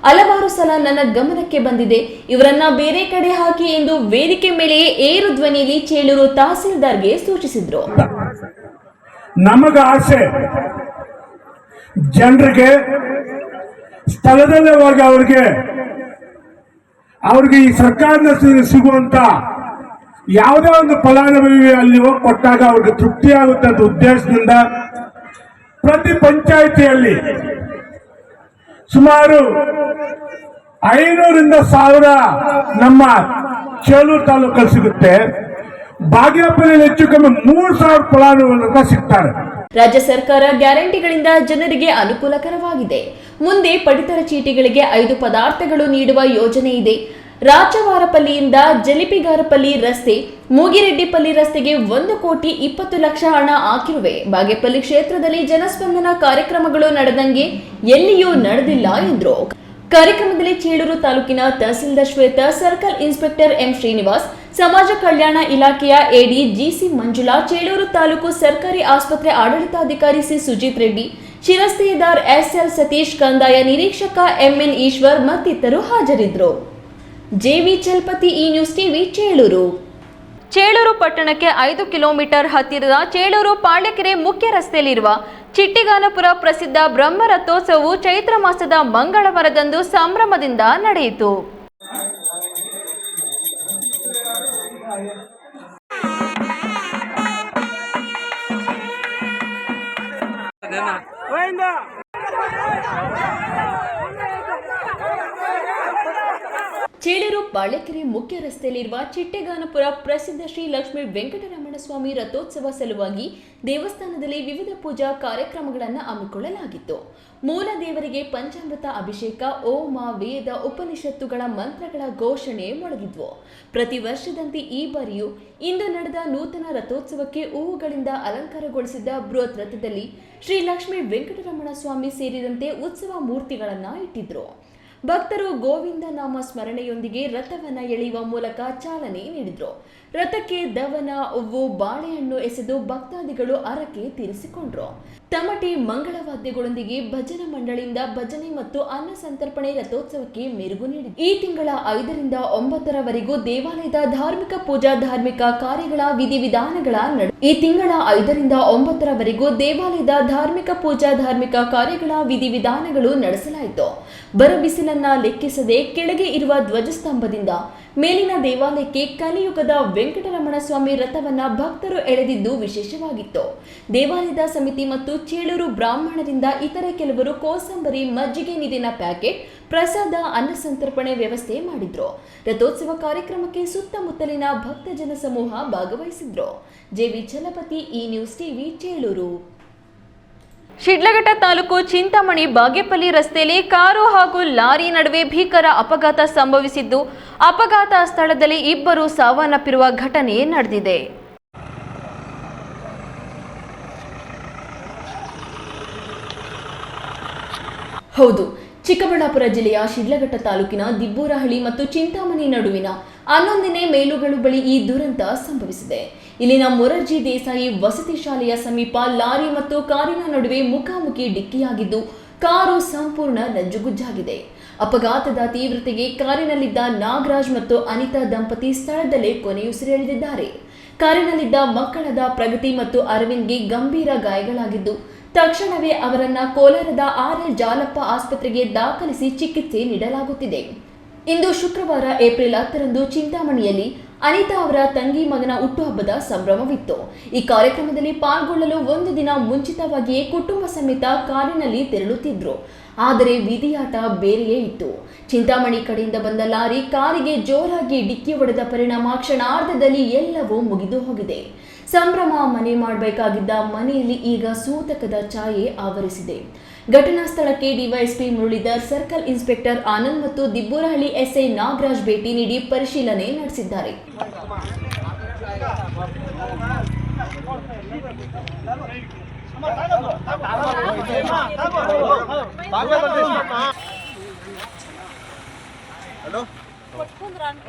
ಹಲವಾರು ಸಲ ನನ್ನ ಗಮನಕ್ಕೆ ಬಂದಿದೆ. ಇವರನ್ನ ಬೇರೆ ಕಡೆ ಹಾಕಿ ಎಂದು ವೇದಿಕೆ ಮೇಲೆಯೇ ಏರು ಧ್ವನಿಯಲ್ಲಿ ಚೇಳೂರು ತಹಸೀಲ್ದಾರ್ಗೆ ಸೂಚಿಸಿದ್ರು. ನಮಗ ಆಸೆ ಜನರಿಗೆ ಸ್ಥಳದಲ್ಲೇ ಹೋಗಿ ಅವ್ರಿಗೆ ಈ ಸರ್ಕಾರದ ಸಿಗುವಂತ ಯಾವುದೇ ಒಂದು ಫಲಾನುಭವಿ ಅಲ್ಲಿ ಹೋಗಿ ಕೊಟ್ಟಾಗ ಅವ್ರಿಗೆ ತೃಪ್ತಿ ಆಗುತ್ತೆ ಅಂತ ಉದ್ದೇಶದಿಂದ ಪ್ರತಿ ಪಂಚಾಯಿತಿಯಲ್ಲಿ ಸುಮಾರು 500ರಿಂದ 1000 ನಮ್ಮ ಚೇಳೂರು ತಾಲೂಕಲ್ಲಿ ಸಿಗುತ್ತೆ. ಬಾಗೇಪಲ್ಲಿ ಹೆಚ್ಚು ಕಮ್ಮಿ 3000 ಫಲಾನುಭವಿಗಳು ಸಿಗ್ತಾರೆ. ರಾಜ್ಯ ಸರ್ಕಾರ ಗ್ಯಾರಂಟಿಗಳಿಂದ ಜನರಿಗೆ ಅನುಕೂಲಕರವಾಗಿದೆ. ಮುಂದೆ ಪಡಿತರ ಚೀಟಿಗಳಿಗೆ 5 ಪದಾರ್ಥಗಳು ನೀಡುವ ಯೋಜನೆ ಇದೆ. ರಾಚವಾರಪಲ್ಲಿಯಿಂದ ಜಲಿಪಿಗಾರಪಲ್ಲಿ ರಸ್ತೆ, ಮೂಗಿರೆಡ್ಡಿಪಲ್ಲಿ ರಸ್ತೆಗೆ 1,20,00,000 ಹಣ ಹಾಕಿರುವೆ. ಬಾಗೇಪಲ್ಲಿ ಕ್ಷೇತ್ರದಲ್ಲಿ ಜನಸ್ಪಂದನ ಕಾರ್ಯಕ್ರಮಗಳು ನಡೆದಂಗೆ ಎಲ್ಲಿಯೂ ನಡೆದಿಲ್ಲ ಎಂದರು. ಕಾರ್ಯಕ್ರಮದಲ್ಲಿ ಚೇಳೂರು ತಾಲೂಕಿನ tahsildar Shweta, circle inspector M Srinivas, ಸಮಾಜ ಕಲ್ಯಾಣ ಇಲಾಖೆಯ ಎಡಿ ಜಿಸಿ ಮಂಜುಳಾ, ಚೇಳೂರು ತಾಲೂಕು ಸರ್ಕಾರಿ ಆಸ್ಪತ್ರೆ ಆಡಳಿತಾಧಿಕಾರಿ ಸಿ ಸುಜಿತ್ ರೆಡ್ಡಿ, ಶಿರಸ್ತೇದಾರ್ ಎಸ್ಎಲ್ ಸತೀಶ್, ಕಂದಾಯ ನಿರೀಕ್ಷಕ ಎಂಎನ್ ಈಶ್ವರ್ ಮತ್ತಿತರರು ಹಾಜರಿದ್ದರು. ಜೆವಿ ಚಲಪತಿ, ಈ ನ್ಯೂಸ್ ಟಿವಿ, ಚೇಳೂರು. ಚೇಳೂರು ಪಟ್ಟಣಕ್ಕೆ 5 ಕಿಲೋಮೀಟರ್ ಹತ್ತಿರದ ಚೇಳೂರು ಪಾಳ್ಯಕೆರೆ ಮುಖ್ಯ ರಸ್ತೆಯಲ್ಲಿರುವ ಚಿಟ್ಟಿಗಾನಪುರ ಪ್ರಸಿದ್ಧ ಬ್ರಹ್ಮ ರಥೋತ್ಸವವು ಚೈತ್ರ ಮಾಸದ ಮಂಗಳವಾರದಂದು ಸಂಭ್ರಮದಿಂದ ನಡೆಯಿತು. ಚೇಳೂರು ಪಾಳ್ಯಕೆರೆ ಮುಖ್ಯ ರಸ್ತೆಯಲ್ಲಿರುವ ಚಿಟ್ಟೆಗಾನಪುರ ಪ್ರಸಿದ್ಧ ಶ್ರೀ ಲಕ್ಷ್ಮೀ ವೆಂಕಟರಮಣ ಸ್ವಾಮಿ ರಥೋತ್ಸವ ಸಲುವಾಗಿ ದೇವಸ್ಥಾನದಲ್ಲಿ ವಿವಿಧ ಪೂಜಾ ಕಾರ್ಯಕ್ರಮಗಳನ್ನು ಹಮ್ಮಿಕೊಳ್ಳಲಾಗಿತ್ತು. ಮೂಲ ದೇವರಿಗೆ ಪಂಚಾಮೃತ ಅಭಿಷೇಕ, ಹೋಮ, ವೇದ, ಉಪನಿಷತ್ತುಗಳ ಮಂತ್ರಗಳ ಘೋಷಣೆ ಮೊಳಗಿದ್ವು. ಪ್ರತಿ ವರ್ಷದಂತೆ ಈ ಬಾರಿಯೂ ಇಂದು ನಡೆದ ನೂತನ ರಥೋತ್ಸವಕ್ಕೆ ಹೂವುಗಳಿಂದ ಅಲಂಕಾರಗೊಳಿಸಿದ್ದ ಬೃಹತ್ ರಥದಲ್ಲಿ ಶ್ರೀ ಲಕ್ಷ್ಮೀ ವೆಂಕಟರಮಣ ಸ್ವಾಮಿ ಸೇರಿದಂತೆ ಉತ್ಸವ ಮೂರ್ತಿಗಳನ್ನು ಇಟ್ಟಿದ್ರು. ಭಕ್ತರು ಗೋವಿಂದ ನಾಮ ಸ್ಮರಣೆಯೊಂದಿಗೆ ರಥವನ್ನ ಎಳೆಯುವ ಮೂಲಕ ಚಾಲನೆ ನೀಡಿದ್ರು. ರಥಕ್ಕೆ ದವನ, ಹೂವು, ಬಾಳೆಹಣ್ಣು ಎಸೆದು ಭಕ್ತಾದಿಗಳು ಹರಕೆ ತೀರಿಸಿಕೊಂಡ್ರು. ತಮಟೆ, ಮಂಗಳವಾದ್ಯಗಳೊಂದಿಗೆ ಭಜನಾ ಮಂಡಳಿಯಿಂದ ಭಜನೆ ಮತ್ತು ಅನ್ನ ಸಂತರ್ಪಣೆ ರಥೋತ್ಸವಕ್ಕೆ ಮೆರುಗು ನೀಡಿದೆ. ಈ ತಿಂಗಳ 5ರಿಂದ 9ರವರೆಗೂ ದೇವಾಲಯದ ಧಾರ್ಮಿಕ ಪೂಜಾ ಧಾರ್ಮಿಕ ಕಾರ್ಯಗಳ ವಿಧಿವಿಧಾನಗಳ ಈ ತಿಂಗಳ 5ರಿಂದ 9ರವರೆಗೂ ದೇವಾಲಯದ ಧಾರ್ಮಿಕ ಪೂಜಾ ಧಾರ್ಮಿಕ ಕಾರ್ಯಗಳ ವಿಧಿವಿಧಾನಗಳು ನಡೆಸಲಾಯಿತು. ಬರಬಿಸಿಲನ್ನ ಲೆಕ್ಕಿಸದೆ ಕೆಳಗೆ ಇರುವ ಧ್ವಜಸ್ತಂಭದಿಂದ ಮೇಲಿನ ದೇವಾಲಯಕ್ಕೆ ಕಲಿಯುಗದ ವೆಂಕಟರಮಣ ಸ್ವಾಮಿ ರಥವನ್ನ ಭಕ್ತರು ಎಳೆದಿದ್ದು ವಿಶೇಷವಾಗಿತ್ತು. ದೇವಾಲಯದ ಸಮಿತಿ ಮತ್ತು ಚೇಳೂರು ಬ್ರಾಹ್ಮಣರಿಂದ ಇತರೆ ಕೆಲವರು ಕೋಸಂಬರಿ, ಮಜ್ಜಿಗೆ ನೀರಿನ ಪ್ಯಾಕೆಟ್, ಪ್ರಸಾದ, ಅನ್ನ ಸಂತರ್ಪಣೆ ವ್ಯವಸ್ಥೆ ಮಾಡಿದ್ರು. ರಥೋತ್ಸವ ಕಾರ್ಯಕ್ರಮಕ್ಕೆ ಸುತ್ತಮುತ್ತಲಿನ ಭಕ್ತ ಜನ ಸಮೂಹ ಭಾಗವಹಿಸಿದ್ರು. ಜೆವಿ ಚಲಪತಿ, ಈ ನ್ಯೂಸ್ ಟಿವಿ, ಚೇಳೂರು. ಶಿಡ್ಲಘಟ್ಟ ತಾಲೂಕು ಚಿಂತಾಮಣಿ ಬಾಗೇಪಲ್ಲಿ ರಸ್ತೆಯಲ್ಲಿ ಕಾರು ಹಾಗೂ ಲಾರಿ ನಡುವೆ ಭೀಕರ ಅಪಘಾತ ಸಂಭವಿಸಿದ್ದು, ಅಪಘಾತ ಸ್ಥಳದಲ್ಲಿ 2 ಸಾವನ್ನಪ್ಪಿರುವ ಘಟನೆ ನಡೆದಿದೆ. ಹೌದು, ಚಿಕ್ಕಬಳ್ಳಾಪುರ ಜಿಲ್ಲೆಯ ಶಿಡ್ಲಘಟ್ಟ ತಾಲೂಕಿನ ದಿಬ್ಬೂರಹಳ್ಳಿ ಮತ್ತು ಚಿಂತಾಮಣಿ ನಡುವಿನ 11ನೇ ಮೇಲುಗಳು ಬಳಿ ಈ ದುರಂತ ಸಂಭವಿಸಿದೆ. ಇಲ್ಲಿನ ಮೊರಾರ್ಜಿ ದೇಸಾಯಿ ವಸತಿ ಶಾಲೆಯ ಸಮೀಪ ಲಾರಿ ಮತ್ತು ಕಾರಿನ ನಡುವೆ ಮುಖಾಮುಖಿ ಡಿಕ್ಕಿಯಾಗಿದ್ದು, ಕಾರು ಸಂಪೂರ್ಣ ನಜ್ಜುಗುಜ್ಜಾಗಿದೆ. ಅಪಘಾತದ ತೀವ್ರತೆಗೆ ಕಾರಿನಲ್ಲಿದ್ದ ನಾಗರಾಜ್ ಮತ್ತು ಅನಿತಾ ದಂಪತಿ ಸ್ಥಳದಲ್ಲೇ ಕೊನೆಯುಸಿರೆಳೆದಿದ್ದಾರೆ. ಕಾರಿನಲ್ಲಿದ್ದ ಮಕ್ಕಳಾದ ಪ್ರಗತಿ ಮತ್ತು ಅರವಿಂದ್ಗೆ ಗಂಭೀರ ಗಾಯಗಳಾಗಿದ್ದು, ತಕ್ಷಣವೇ ಅವರನ್ನ ಕೋಲಾರದ RL ಜಾಲಪ್ಪ ಆಸ್ಪತ್ರೆಗೆ ದಾಖಲಿಸಿ ಚಿಕಿತ್ಸೆ ನೀಡಲಾಗುತ್ತಿದೆ. ಇಂದು ಶುಕ್ರವಾರ ಏಪ್ರಿಲ್ 10ರಂದು ಚಿಂತಾಮಣಿಯಲ್ಲಿ ಅನಿತಾ ಅವರ ತಂಗಿ ಮಗನ ಹುಟ್ಟುಹಬ್ಬದ ಸಂಭ್ರಮವಿತ್ತು. ಈ ಕಾರ್ಯಕ್ರಮದಲ್ಲಿ ಪಾಲ್ಗೊಳ್ಳಲು 1 ದಿನ ಮುಂಚಿತವಾಗಿಯೇ ಕುಟುಂಬ ಸಮೇತ ಕಾರಿನಲ್ಲಿ ತೆರಳುತ್ತಿದ್ರು. ಆದರೆ ವಿಧಿಯಾಟ ಬೇರೆಯೇ ಇತ್ತು. ಚಿಂತಾಮಣಿ ಕಡೆಯಿಂದ ಬಂದ ಲಾರಿ ಕಾರಿಗೆ ಜೋರಾಗಿ ಡಿಕ್ಕಿ ಹೊಡೆದ ಪರಿಣಾಮ ಕ್ಷಣಾರ್ಧದಲ್ಲಿ ಎಲ್ಲವೂ ಮುಗಿದು ಹೋಗಿದೆ. ಸಂಭ್ರಮ ಮನೆ ಮಾಡಬೇಕಾಗಿದ್ದ ಮನೆಯಲ್ಲಿ ಈಗ ಸೂತಕದ ಛಾಯೆ ಆವರಿಸಿದೆ. ಘಟನಾ ಸ್ಥಳಕ್ಕೆ DYSP Muralidhar, circle inspector Anand ಮತ್ತು ದಿಬ್ಬೂರಹಳ್ಳಿ ಎಸ್ಐ ನಾಗರಾಜ್ ಭೇಟಿ ನೀಡಿ ಪರಿಶೀಲನೆ ನಡೆಸಿದ್ದಾರೆ.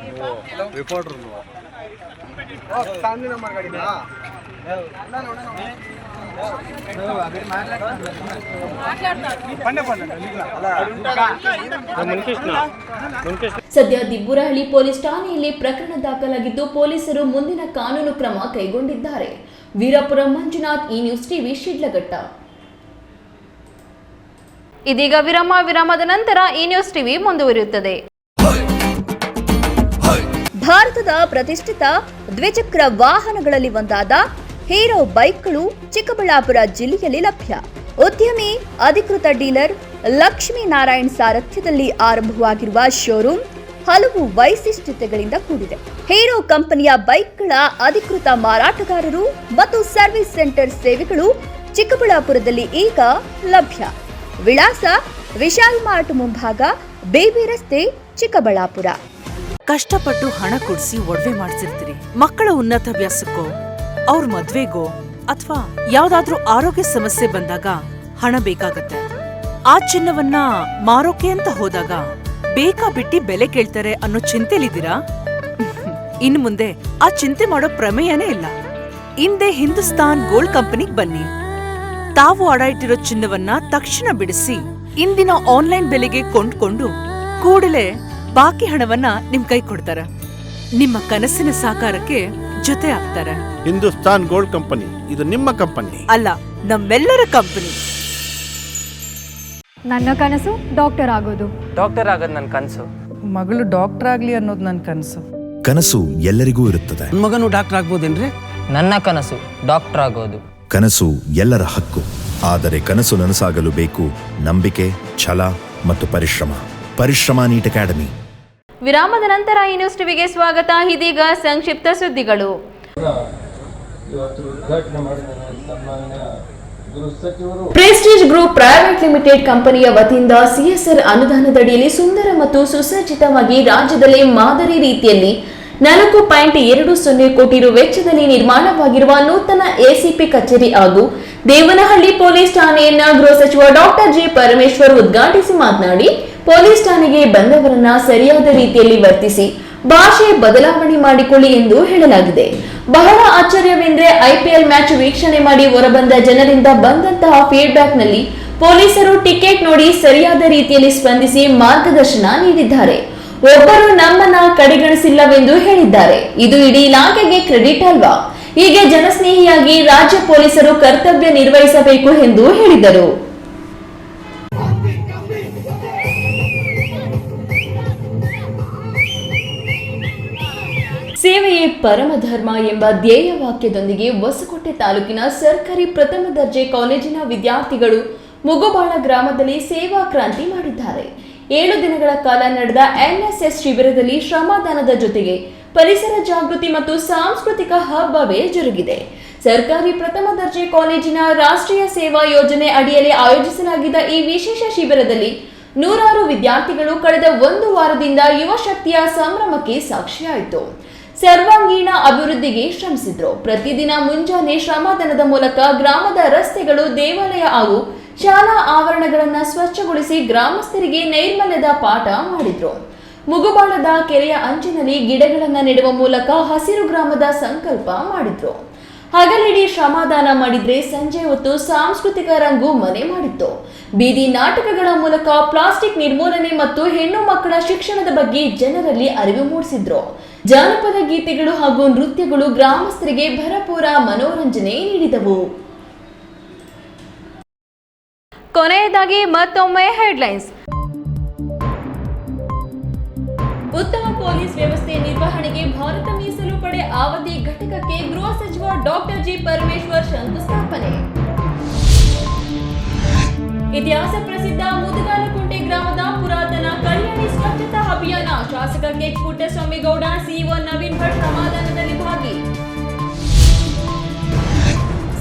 ಸದ್ಯ ದಿಬ್ಬೂರಹಳ್ಳಿ ಪೊಲೀಸ್ ಠಾಣೆಯಲ್ಲಿ ಪ್ರಕರಣ ದಾಖಲಾಗಿದ್ದು, ಪೊಲೀಸರು ಮುಂದಿನ ಕಾನೂನು ಕ್ರಮ ಕೈಗೊಂಡಿದ್ದಾರೆ. ವೀರಪುರ ಮಂಜುನಾಥ್, ಈ ನ್ಯೂಸ್ ಟಿವಿ, ಶಿಡ್ಲಘಟ್ಟ. ಇದೀಗ ವಿರಾಮದ ನಂತರ ಈ ನ್ಯೂಸ್ ಟಿವಿ ಮುಂದುವರಿಯುತ್ತದೆ. ಭಾರತದ ಪ್ರತಿಷ್ಠಿತ ದ್ವಿಚಕ್ರ ವಾಹನಗಳಲ್ಲಿ ಒಂದಾದ ಹೀರೋ ಬೈಕ್ಗಳು ಚಿಕ್ಕಬಳ್ಳಾಪುರ ಜಿಲ್ಲೆಯಲ್ಲಿ ಲಭ್ಯ. ಉದ್ಯಮಿ ಅಧಿಕೃತ ಡೀಲರ್ ಲಕ್ಷ್ಮೀನಾರಾಯಣ್ ಸಾರಥ್ಯದಲ್ಲಿ ಆರಂಭವಾಗಿರುವ ಶೋರೂಮ್ ಹಲವು ವೈಶಿಷ್ಟ್ಯತೆಗಳಿಂದ ಕೂಡಿದೆ. ಹೀರೋ ಕಂಪನಿಯ ಬೈಕ್ಗಳ ಅಧಿಕೃತ ಮಾರಾಟಗಾರರು ಮತ್ತು ಸರ್ವಿಸ್ ಸೆಂಟರ್ ಸೇವೆಗಳು ಚಿಕ್ಕಬಳ್ಳಾಪುರದಲ್ಲಿ ಈಗ ಲಭ್ಯ. ವಿಳಾಸ ವಿಶಾಲ್ ಮಾರ್ಟ್ ಮುಂಭಾಗ, ಬೇಬಿ ರಸ್ತೆ, ಚಿಕ್ಕಬಳ್ಳಾಪುರ. ಕಷ್ಟಪಟ್ಟು ಹಣ ಕೊಡಿಸಿ ಒಡವೆ ಮಾಡಿಸಿರ್ತೀರಿ. ಮಕ್ಕಳ ಉನ್ನತಾಭ್ಯಾಸಕ್ಕೋ, ಅವ್ರ ಮದ್ವೆಗೋ ಅಥವಾ ಯಾವ್ದಾದ್ರೂ ಆರೋಗ್ಯ ಸಮಸ್ಯೆ ಬಂದಾಗ ಹಣ ಬೇಕಾಗತ್ತೆ. ಆ ಚಿನ್ನವನ್ನ ಮಾರೋಕೆ ಅಂತ ಹೋದಾಗ ಬೇಕಾ ಬಿಟ್ಟಿ ಬೆಲೆ ಕೇಳ್ತಾರೆ ಅನ್ನೋ ಚಿಂತೆಲಿದ್ದೀರಾ? ಇನ್ನು ಮುಂದೆ ಆ ಚಿಂತೆ ಮಾಡೋ ಪ್ರಮೇಯನೇ ಇಲ್ಲ. ಹಿಂದೆ ಹಿಂದೂಸ್ತಾನ್ ಗೋಲ್ಡ್ ಕಂಪನಿಗೆ ಬನ್ನಿ. ತಾವು ಅಡ ಇಟ್ಟಿರೋ ಚಿನ್ನವನ್ನ ತಕ್ಷಣ ಬಿಡಿಸಿ ಇಂದಿನ ಆನ್ಲೈನ್ ಬೆಲೆಗೆ ಕೊಂಡ್ಕೊಂಡು ಕೂಡಲೇ ಬಾಕಿ ಹಣವನ್ನ ನಿಮ್ ಕೈ ಕೊಡ್ತಾರೆ. ನಿಮ್ಮ ಕನಸಿನ ಸಾಕಾರಕ್ಕೆ ಜೊತೆ ಆಗ್ತಾರೆ. ಹಿಂದೂಸ್ತಾನ್ ಗೋಲ್ಡ್ ಕಂಪನಿ, ಇದು ನಿಮ್ಮ ಕಂಪನಿ ಅಲ್ಲ, ನಮ್ಮೆಲ್ಲರ ಕಂಪನಿ. ನನ್ನ ಕನಸು ಡಾಕ್ಟರ್ ಆಗೋದು. ಡಾಕ್ಟರ್ ಆಗೋದು ನನ್ನ ಕನಸು. ಮಗಳು ಡಾಕ್ಟರ್ ಆಗ್ಲಿ ಅನ್ನೋದು ನನ್ನ ಕನಸು. ಕನಸು ಎಲ್ಲರಿಗೂ ಇರುತ್ತದೆ. ಮಗನು ಡಾಕ್ಟರ್ ಆಗ್ಬೋದೇನ್ರಿ? ನನ್ನ ಕನಸು ಡಾಕ್ಟರ್ ಆಗೋದು. ಕನಸು ಎಲ್ಲರ ಹಕ್ಕು. ಆದರೆ ಕನಸು ನನಸಾಗಲು ಬೇಕು ನಂಬಿಕೆ, ಛಲ ಮತ್ತು ಪರಿಶ್ರಮ ನೀಟ್ ಅಕಾಡೆಮಿ. ವಿರಾಮದ ನಂತರ ಈ ನ್ಯೂಸ್ ಟಿವಿಗೆ ಸ್ವಾಗತ. ಇದೀಗ ಸಂಕ್ಷಿಪ್ತ ಸುದ್ದಿಗಳು. ಪ್ರೆಸ್ಟೀಜ್ ಗ್ರೂಪ್ ಪ್ರೈವೇಟ್ ಲಿಮಿಟೆಡ್ ಕಂಪನಿಯ ವತಿಯಿಂದ ಸಿಎಸ್ಆರ್ ಅನುದಾನದಡಿಯಲ್ಲಿ ಸುಂದರ ಮತ್ತು ಸುಸಜ್ಜಿತವಾಗಿ ರಾಜ್ಯದಲ್ಲೇ ಮಾದರಿ ರೀತಿಯಲ್ಲಿ 4.20 ಕೋಟಿ ರು ವೆಚ್ಚದಲ್ಲಿ ನಿರ್ಮಾಣವಾಗಿರುವ ನೂತನ ಎಸಿಪಿ ಕಚೇರಿ ಹಾಗೂ ದೇವನಹಳ್ಳಿ ಪೊಲೀಸ್ ಠಾಣೆಯನ್ನ ಗೃಹ ಸಚಿವ ಡಾಕ್ಟರ್ ಜಿ ಪರಮೇಶ್ವರ್ ಉದ್ಘಾಟಿಸಿ ಮಾತನಾಡಿ, ಪೊಲೀಸ್ ಠಾಣೆಗೆ ಬಂದವರನ್ನ ಸರಿಯಾದ ರೀತಿಯಲ್ಲಿ ವರ್ತಿಸಿ ಭಾಷೆ ಬದಲಾವಣೆ ಮಾಡಿಕೊಳ್ಳಿ ಎಂದು ಹೇಳಲಾಗಿದೆ. ಬಹಳ ಆಶ್ಚರ್ಯವೆಂದರೆ ಐಪಿಎಲ್ ಮ್ಯಾಚ್ ವೀಕ್ಷಣೆ ಮಾಡಿ ಹೊರಬಂದ ಜನರಿಂದ ಬಂದಂತಹ ಫೀಡ್ಬ್ಯಾಕ್ ನಲ್ಲಿ ಪೊಲೀಸರು ಟಿಕೆಟ್ ನೋಡಿ ಸರಿಯಾದ ರೀತಿಯಲ್ಲಿ ಸ್ಪಂದಿಸಿ ಮಾರ್ಗದರ್ಶನ ನೀಡಿದ್ದಾರೆ. ಒಬ್ಬರು ನಮ್ಮನ್ನ ಕಡೆಗಣಿಸಿಲ್ಲವೆಂದು ಹೇಳಿದ್ದಾರೆ. ಇದು ಇಡೀ ಇಲಾಖೆಗೆ ಕ್ರೆಡಿಟ್ ಅಲ್ವಾ? ಹೀಗೆ ಜನಸ್ನೇಹಿಯಾಗಿ ರಾಜ್ಯ ಪೊಲೀಸರು ಕರ್ತವ್ಯ ನಿರ್ವಹಿಸಬೇಕು ಎಂದು ಹೇಳಿದರು. ಸೇವೆಯೇ ಪರಮಧರ್ಮ ಎಂಬ ಧ್ಯೇಯ ವಾಕ್ಯದೊಂದಿಗೆ ಹೊಸಕೋಟೆ ತಾಲೂಕಿನ ಸರ್ಕಾರಿ ಪ್ರಥಮ ದರ್ಜೆ ಕಾಲೇಜಿನ ವಿದ್ಯಾರ್ಥಿಗಳು ಮುಗುಬಾಳ ಗ್ರಾಮದಲ್ಲಿ ಸೇವಾ ಕ್ರಾಂತಿ ಮಾಡಿದ್ದಾರೆ. 7 ದಿನಗಳ ಕಾಲ ನಡೆದ ಎನ್ಎಸ್ಎಸ್ ಶಿಬಿರದಲ್ಲಿ ಶ್ರಮದಾನದ ಜೊತೆಗೆ ಪರಿಸರ ಜಾಗೃತಿ ಮತ್ತು ಸಾಂಸ್ಕೃತಿಕ ಹಬ್ಬವೇ ಜರುಗಿದೆ. ಸರ್ಕಾರಿ ಪ್ರಥಮ ದರ್ಜೆ ಕಾಲೇಜಿನ ರಾಷ್ಟ್ರೀಯ ಸೇವಾ ಯೋಜನೆ ಅಡಿಯಲ್ಲಿ ಆಯೋಜಿಸಲಾಗಿದ್ದ ಈ ವಿಶೇಷ ಶಿಬಿರದಲ್ಲಿ ನೂರಾರು ವಿದ್ಯಾರ್ಥಿಗಳು ಕಳೆದ 1 ವಾರದಿಂದ ಯುವ ಶಕ್ತಿಯ ಸಂಭ್ರಮಕ್ಕೆ ಸಾಕ್ಷಿಯಾಯಿತು. ಸರ್ವಾಂಗೀಣ ಅಭಿವೃದ್ಧಿಗೆ ಶ್ರಮಿಸಿದ್ರು. ಪ್ರತಿದಿನ ಮುಂಜಾನೆ ಶ್ರಮದಾನದ ಮೂಲಕ ಗ್ರಾಮದ ರಸ್ತೆಗಳು, ದೇವಾಲಯ ಹಾಗೂ ಶಾಲಾ ಆವರಣಗಳನ್ನು ಸ್ವಚ್ಛಗೊಳಿಸಿ ಗ್ರಾಮಸ್ಥರಿಗೆ ನೈರ್ಮಲ್ಯದ ಪಾಠ ಮಾಡಿದ್ರು. ಮುಗುಬಾಳದ ಕೆರೆಯ ಅಂಚಿನಲ್ಲಿ ಗಿಡಗಳನ್ನು ನೆಡುವ ಮೂಲಕ ಹಸಿರು ಗ್ರಾಮದ ಸಂಕಲ್ಪ ಮಾಡಿದ್ರು. ಹಗಲಿಡೀ ಶ್ರಮದಾನ ಮಾಡಿದ್ರೆ ಸಂಜೆ ಹೊತ್ತು ಸಾಂಸ್ಕೃತಿಕ ರಂಗು ಮನೆ ಮಾಡಿತ್ತು. ಬೀದಿ ನಾಟಕಗಳ ಮೂಲಕ ಪ್ಲಾಸ್ಟಿಕ್ ನಿರ್ಮೂಲನೆ ಮತ್ತು ಹೆಣ್ಣು ಮಕ್ಕಳ ಶಿಕ್ಷಣದ ಬಗ್ಗೆ ಜನರಲ್ಲಿ ಅರಿವು ಮೂಡಿಸಿದ್ರು. ಜಾನಪದ ಗೀತೆಗಳು ಹಾಗೂ ನೃತ್ಯಗಳು ಗ್ರಾಮಸ್ಥರಿಗೆ ಭರಪೂರ ಮನೋರಂಜನೆ ನೀಡಿದವು. ಕೊನೆಯದಾಗಿ ಮತ್ತೊಮ್ಮೆ ಹೆಡ್ಲೈನ್ಸ್. ಉತ್ತಮ ಪೊಲೀಸ್ ವ್ಯವಸ್ಥೆ ನಿರ್ವಹಣೆಗೆ ಭಾರತ ಮೀಸಲು ಪಡೆ ಅವಧಿ ಘಟಕಕ್ಕೆ ಗೃಹ ಸಚಿವ ಡಾಕ್ಟರ್ ಜಿ ಪರಮೇಶ್ವರ್ ಶಂಕುಸ್ಥಾಪನೆ. ಇತಿಹಾಸ ಪ್ರಸಿದ್ಧ ಮುದಗಾಲಕುಂಟೆ ಗ್ರಾಮದ ಪುರಾತನ ಕಲ್ಯಾಣಿ ಸ್ವಚ್ಛತಾ ಅಭಿಯಾನ. ಶಾಸಕ ಕೆಎಚ್ ಪುಟ್ಟಸ್ವಾಮಿಗೌಡ, ಸಿಇಒ ನವೀನ್ ಭಟ್ ಸಮಾಧಾನದಲ್ಲಿ ಭಾಗಿ.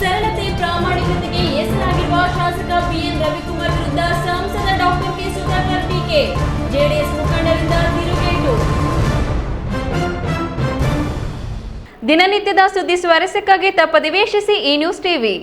ಸರಳತೆ, ಪ್ರಾಮಾಣಿಕತೆಗೆ ಹೆಸರಾಗಿರುವ ಶಾಸಕ ಬಿಎನ್ ರವಿಕುಮಾರ್ ವಿರುದ್ಧ ಸಂಸದ ಡಾಕ್ಟರ್ ಕೆ ಸುಧಾಕರ್ ಟೀಕೆ. ಜೆಡಿಎಸ್ ಮುಖಂಡರಿಂದ ತಿರುಗೇಟು. ದಿನನಿತ್ಯದ ಸುದ್ದಿ ಸ್ವಾರಸ್ಯಕ್ಕಾಗಿ ತಪ್ಪದೆ ವೀಕ್ಷಿಸಿ ಈ ನ್ಯೂಸ್ ಟಿವಿ.